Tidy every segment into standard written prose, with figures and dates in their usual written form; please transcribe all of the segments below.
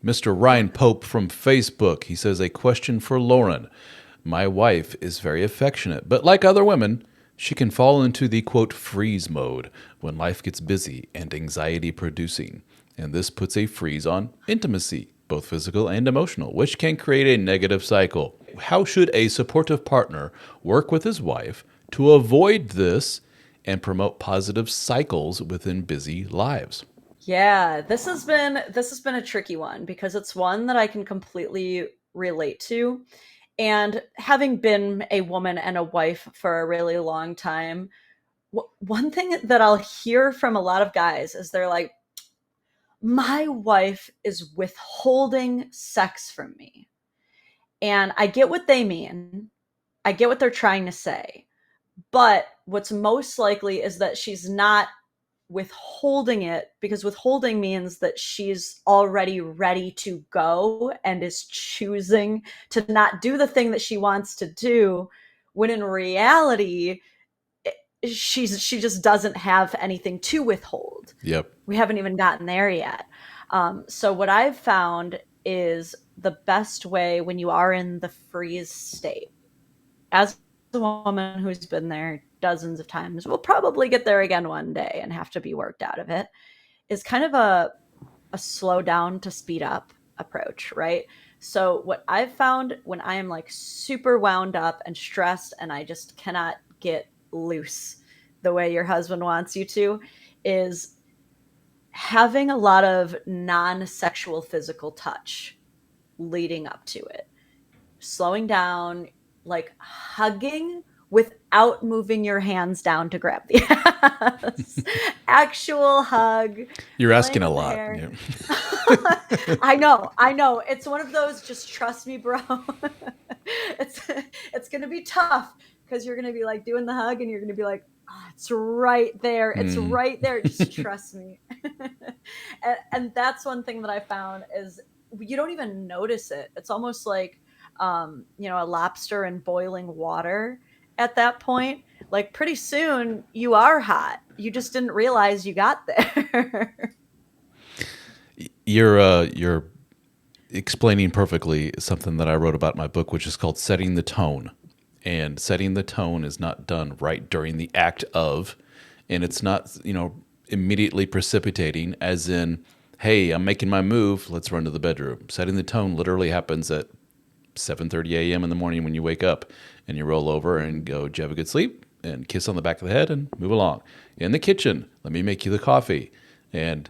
Mr. Ryan Pope from Facebook, he says, a question for Lauren. My wife is very affectionate, but like other women, she can fall into the quote freeze mode when life gets busy and anxiety producing. And this puts a freeze on intimacy, both physical and emotional, which can create a negative cycle. How should a supportive partner work with his wife to avoid this and promote positive cycles within busy lives? Yeah, this has been a tricky one because it's one that I can completely relate to. And having been a woman and a wife for a really long time, one thing that I'll hear from a lot of guys is they're like, "My wife is withholding sex from me." And I get what they mean. I get what they're trying to say. But what's most likely is that she's not withholding it, because withholding means that she's already ready to go and is choosing to not do the thing that she wants to do, when in reality she just doesn't have anything to withhold. Yep. We haven't even gotten there yet. So what I've found is the best way when you are in the freeze state, as a woman who's been there dozens of times, will probably get there again one day and have to be worked out of it, is kind of a slow down to speed up approach, right? So what I've found when I am like super wound up and stressed and I just cannot get loose the way your husband wants you to, is having a lot of non-sexual physical touch leading up to it, slowing down, like hugging without moving your hands down to grab the ass. Actual hug, You're asking playing a with the lot. hair. Yeah. I know. It's one of those, just trust me, bro. it's it's gonna be tough because you're gonna be like doing the hug and you're gonna be like, oh, it's right there. It's Mm. right there. Just trust me. And that's one thing that I found is you don't even notice it. It's almost like a lobster in boiling water at that point. Like pretty soon you are hot. You just didn't realize you got there. You're explaining perfectly something that I wrote about in my book, which is called setting the tone. And setting the tone is not done right during the act of, and it's not, immediately precipitating, as in, hey, I'm making my move, let's run to the bedroom. Setting the tone literally happens at 7:30 a.m. in the morning when you wake up and you roll over and go, "Did you have a good sleep?" and kiss on the back of the head and move along. In the kitchen, let me make you the coffee. And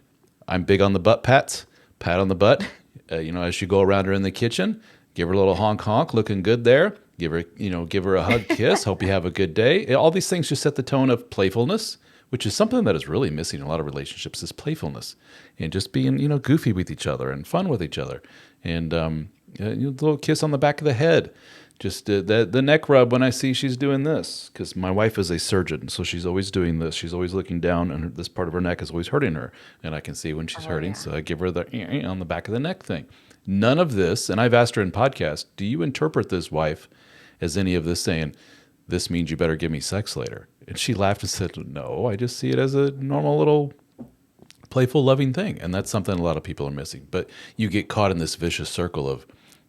I'm big on the butt pats, pat on the butt, as you go around her in the kitchen, give her a little honk honk, looking good there. Give her a hug, kiss. Hope you have a good day. All these things just set the tone of playfulness, which is something that is really missing in a lot of relationships, is playfulness and just being, goofy with each other and fun with each other. And a little kiss on the back of the head. Just the neck rub when I see she's doing this, because my wife is a surgeon, so she's always doing this. She's always looking down, and this part of her neck is always hurting her, and I can see when she's Oh hurting. yeah. So I give her the on the back of the neck thing. None of this, and I've asked her in podcast, do you interpret this, wife, as any of this saying, this means you better give me sex later? And she laughed and said, no, I just see it as a normal little playful, loving thing. And that's something a lot of people are missing. But you get caught in this vicious circle of,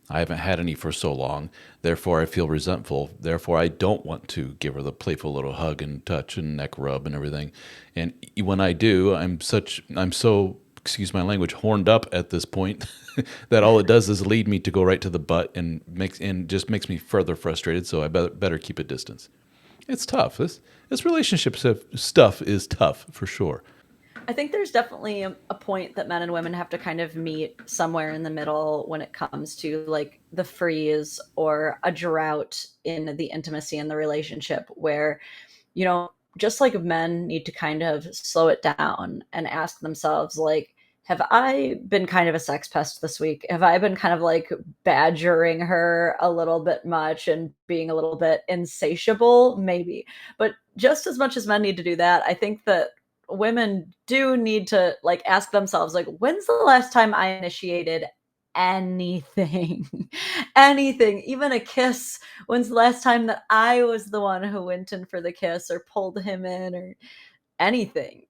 I haven't had any for so long, therefore I feel resentful, therefore I don't want to give her the playful little hug and touch and neck rub and everything. And when I do, I'm so, excuse my language, horned up at this point that all it does is lead me to go right to the butt and just makes me further frustrated. So I better keep a distance. It's tough. This relationship stuff is tough for sure. I think there's definitely a point that men and women have to kind of meet somewhere in the middle when it comes to like the freeze or a drought in the intimacy in the relationship, where, just like men need to kind of slow it down and ask themselves, like, have I been kind of a sex pest this week? Have I been kind of like badgering her a little bit much and being a little bit insatiable? Maybe. But just as much as men need to do that, I think that women do need to like ask themselves, like, when's the last time I initiated anything? Anything, even a kiss. When's the last time that I was the one who went in for the kiss or pulled him in or anything?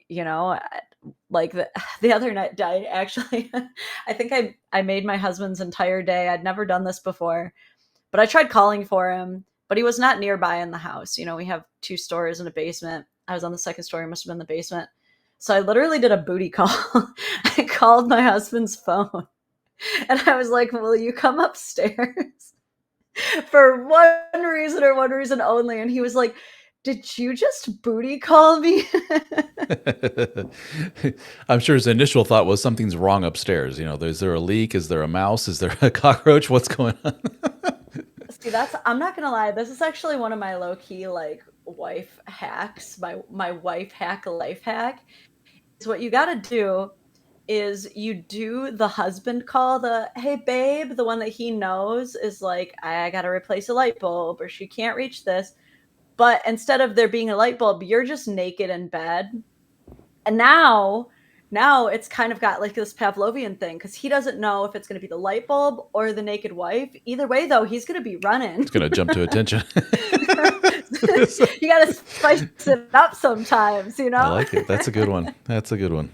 like the other night, I actually, I think I made my husband's entire day. I'd never done this before, but I tried calling for him, but he was not nearby in the house. You know, we have two stories and a basement. I was on the second story, must have been the basement. So I literally did a booty call. I called my husband's phone and I was like, "Will you come upstairs?" For one reason or one reason only. And he was like, "Did you just booty call me?" I'm sure his initial thought was something's wrong upstairs. You know, is there a leak? Is there a mouse? Is there a cockroach? What's going on? See, I'm not gonna lie, this is actually one of my low key like wife hacks, my wife hack life hack. Is what you gotta do is you do the husband call, the "hey babe," the one that he knows is like, I gotta replace a light bulb or she can't reach this. But instead of there being a light bulb, you're just naked in bed. And now it's kind of got like this Pavlovian thing because he doesn't know if it's going to be the light bulb or the naked wife. Either way, though, he's going to be running. It's going to jump to attention. You got to spice it up sometimes, you I know? like it. That's a good one. That's a good one.